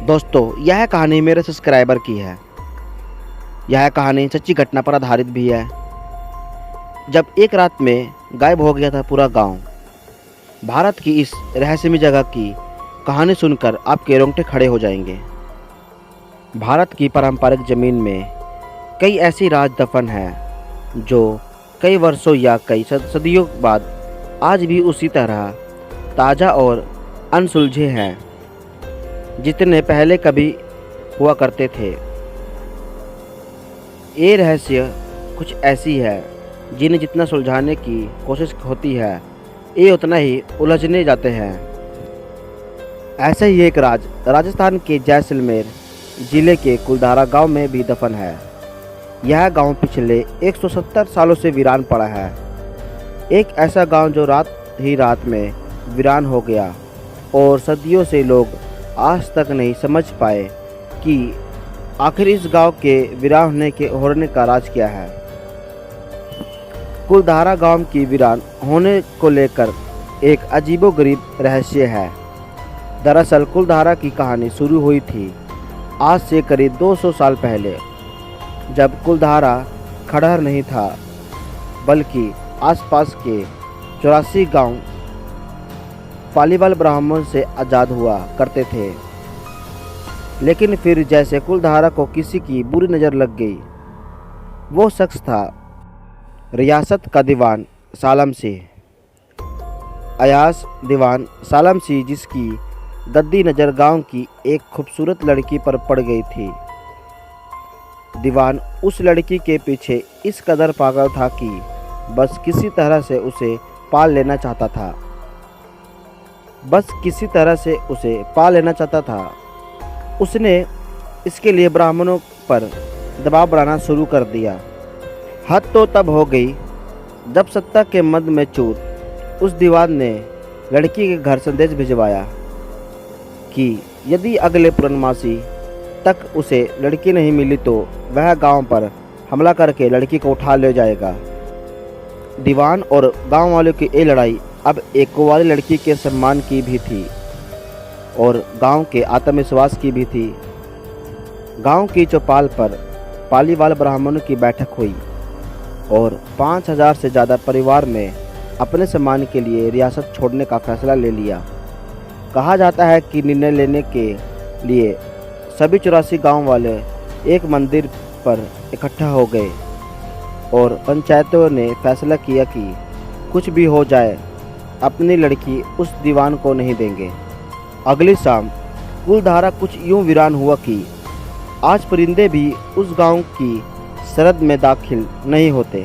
दोस्तों, यह कहानी मेरे सब्सक्राइबर की है। यह कहानी सच्ची घटना पर आधारित भी है। जब एक रात में गायब हो गया था पूरा गांव। भारत की इस रहस्यमयी जगह की कहानी सुनकर आपके रोंगटे खड़े हो जाएंगे। भारत की पारंपरिक ज़मीन में कई ऐसी राज दफन हैं जो कई वर्षों या कई सदियों बाद आज भी उसी तरह ताज़ा और अनसुलझे हैं जितने पहले कभी हुआ करते थे। ये रहस्य कुछ ऐसी है जिन्हें जितना सुलझाने की कोशिश होती है ये उतना ही उलझने जाते हैं। ऐसे ही एक राज राजस्थान के जैसलमेर जिले के कुलधारा गांव में भी दफन है। यह गांव पिछले 170 सालों से वीरान पड़ा है। एक ऐसा गांव जो रात ही रात में वीरान हो गया और सदियों से लोग आज तक नहीं समझ पाए कि आखिर इस गांव के वीरान होने का राज क्या है। कुलधारा गांव की वीरान होने को लेकर एक अजीबोगरीब रहस्य है। दरअसल कुलधारा की कहानी शुरू हुई थी आज से करीब 200 साल पहले, जब कुलधारा खंडहर नहीं था बल्कि आसपास के 84 गांव पालीवाल ब्राह्मण से आज़ाद हुआ करते थे। लेकिन फिर जैसे कुलधारा को किसी की बुरी नज़र लग गई। वो शख्स था रियासत का दीवान सालम सिंह, अयास दीवान सालम सिंह, जिसकी गद्दी नज़र गांव की एक खूबसूरत लड़की पर पड़ गई थी। दीवान उस लड़की के पीछे इस कदर पागल था कि बस किसी तरह से उसे पाल लेना चाहता था। उसने इसके लिए ब्राह्मणों पर दबाव बनाना शुरू कर दिया। हद तो तब हो गई जब सत्ता के मद में चूर उस दीवान ने लड़की के घर संदेश भिजवाया कि यदि अगले पूर्णमासी तक उसे लड़की नहीं मिली तो वह गांव पर हमला करके लड़की को उठा ले जाएगा। दीवान और गांव वालों की ये लड़ाई अब एक कुंवारी लड़की के सम्मान की भी थी और गांव के आत्मविश्वास की भी थी। गांव की चौपाल पर पालीवाल ब्राह्मणों की बैठक हुई और 5000 से ज़्यादा परिवार ने अपने सम्मान के लिए रियासत छोड़ने का फैसला ले लिया। कहा जाता है कि निर्णय लेने के लिए सभी 84 गांव वाले एक मंदिर पर इकट्ठा हो गए और पंचायतों ने फैसला किया कि कुछ भी हो जाए अपनी लड़की उस दीवान को नहीं देंगे। अगली शाम कुलधारा कुछ यूं वीरान हुआ कि आज परिंदे भी उस गांव की सरहद में दाखिल नहीं होते।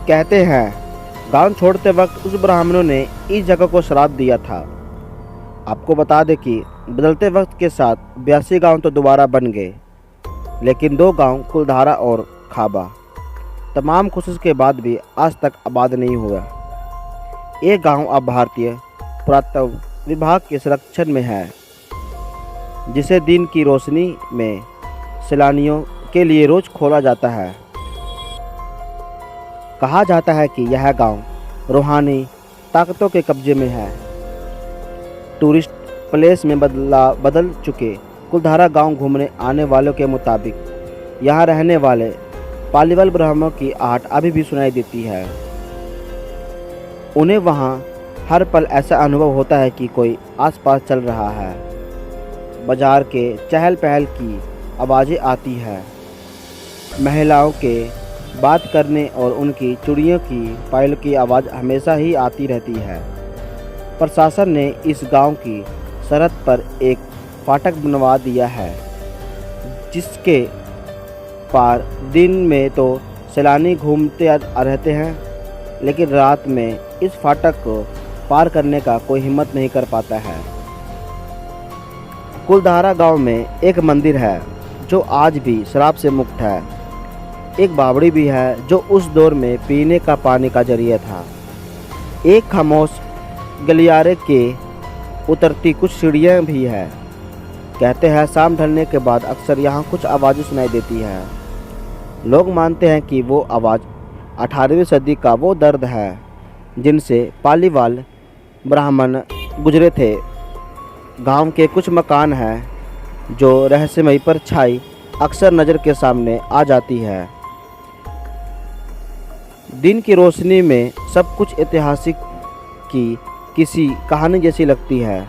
कहते हैं गांव छोड़ते वक्त उस ब्राह्मणों ने इस जगह को श्राप दिया था। आपको बता दें कि बदलते वक्त के साथ 82 गांव तो दोबारा बन गए, लेकिन 2 गांव कुलधारा और खाबा तमाम कोशिश के बाद भी आज तक आबाद नहीं हुआ। ये गांव अब भारतीय पुरातत्व विभाग के संरक्षण में है, जिसे दिन की रोशनी में सैलानियों के लिए रोज खोला जाता है। कहा जाता है कि यह गांव रूहानी ताकतों के कब्जे में है। टूरिस्ट प्लेस में बदल चुके कुलधारा गांव घूमने आने वालों के मुताबिक यहाँ रहने वाले पालीवाल ब्राह्मणों की आहट अभी भी सुनाई देती है। उन्हें वहाँ हर पल ऐसा अनुभव होता है कि कोई आसपास चल रहा है। बाजार के चहल पहल की आवाज़ें आती है। महिलाओं के बात करने और उनकी चूड़ियों की पायल की आवाज़ हमेशा ही आती रहती है। प्रशासन ने इस गांव की सरहद पर एक फाटक बनवा दिया है, जिसके पार दिन में तो सैलानी घूमते रहते हैं, लेकिन रात में इस फाटक को पार करने का कोई हिम्मत नहीं कर पाता है। कुलधारा गांव में एक मंदिर है जो आज भी शराब से मुक्त है। एक बावड़ी भी है जो उस दौर में पीने का पानी का जरिया था। एक खामोश गलियारे के उतरती कुछ सीढ़ियाँ भी है। कहते हैं शाम ढलने के बाद अक्सर यहाँ कुछ आवाज़ें सुनाई देती है। लोग मानते हैं कि वो आवाज़ 18वीं सदी का वो दर्द है जिनसे पालीवाल ब्राह्मण गुजरे थे। गांव के कुछ मकान हैं जो रहस्यमयी परछाई अक्सर नज़र के सामने आ जाती है। दिन की रोशनी में सब कुछ ऐतिहासिक की किसी कहानी जैसी लगती है,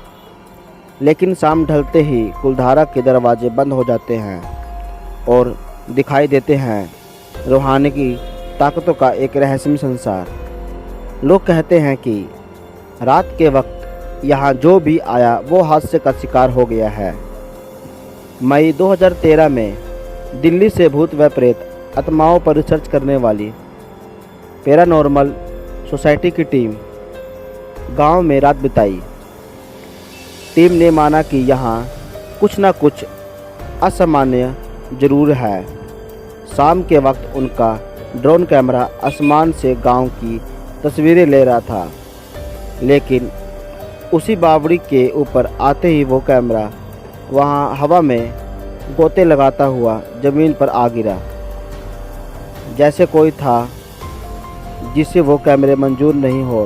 लेकिन शाम ढलते ही कुलधारा के दरवाजे बंद हो जाते हैं और दिखाई देते हैं रूहानी की ताकतों का एक रहस्यमय संसार। लोग कहते हैं कि रात के वक्त यहाँ जो भी आया वो हादसे का शिकार हो गया है। मई 2013 में दिल्ली से भूत व प्रेत आत्माओं पर रिसर्च करने वाली पैरानॉर्मल सोसाइटी की टीम गांव में रात बिताई। टीम ने माना कि यहाँ कुछ न कुछ असामान्य जरूर है। शाम के वक्त उनका ड्रोन कैमरा आसमान से गांव की तस्वीरें ले रहा था, लेकिन उसी बावड़ी के ऊपर आते ही वो कैमरा वहां हवा में गोते लगाता हुआ ज़मीन पर आ गिरा। जैसे कोई था जिसे वो कैमरे मंजूर नहीं हो।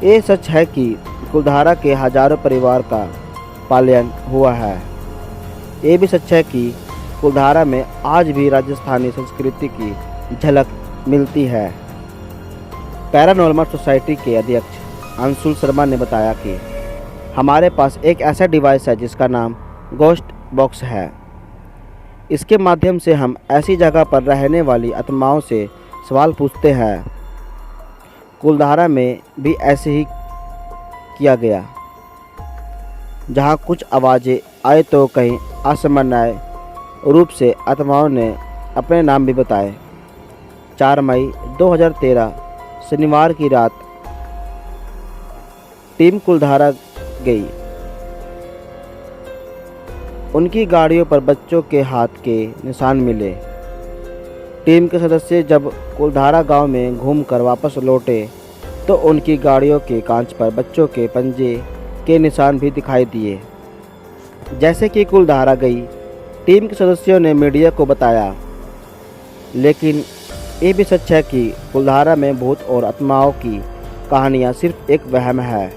ये सच है कि कुलधारा के हजारों परिवार का पलायन हुआ है। ये भी सच है कि कुलधारा में आज भी राजस्थानी संस्कृति की झलक मिलती है। पैरानॉर्मल सोसाइटी के अध्यक्ष अंशुल शर्मा ने बताया कि हमारे पास एक ऐसा डिवाइस है जिसका नाम गोस्ट बॉक्स है। इसके माध्यम से हम ऐसी जगह पर रहने वाली आत्माओं से सवाल पूछते हैं। कुलधारा में भी ऐसे ही किया गया। जहाँ कुछ आवाज़ें आए तो कहीं असामान्य रूप से आत्माओं ने अपने नाम भी बताए। 4 मई 2013 शनिवार की रात टीम कुलधारा गई। उनकी गाड़ियों पर बच्चों के हाथ के निशान मिले। टीम के सदस्य जब कुलधारा गांव में घूमकर वापस लौटे तो उनकी गाड़ियों के कांच पर बच्चों के पंजे के निशान भी दिखाई दिए। जैसे कि कुलधारा गई, टीम के सदस्यों ने मीडिया को बताया। लेकिन ये भी सच है कि कुलधारा में भूत और आत्माओं की कहानियाँ सिर्फ एक वहम है।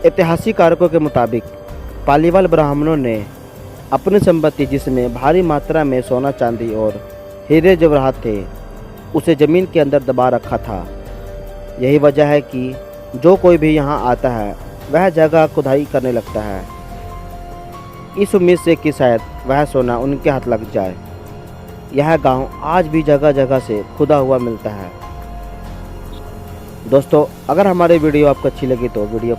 ऐतिहासिक कारकों के मुताबिक पालीवाल ब्राह्मणों ने अपनी संपत्ति, जिसमें भारी मात्रा में सोना चांदी और हीरे जवाहरात थे, उसे ज़मीन के अंदर दबा रखा था। यही वजह है कि जो कोई भी यहाँ आता है वह जगह खुदाई करने लगता है, इस उम्मीद से कि शायद वह सोना उनके हाथ लग जाए। यह गांव आज भी जगह जगह से खुदा हुआ मिलता है। दोस्तों, अगर हमारी वीडियो आपको अच्छी लगी तो वीडियो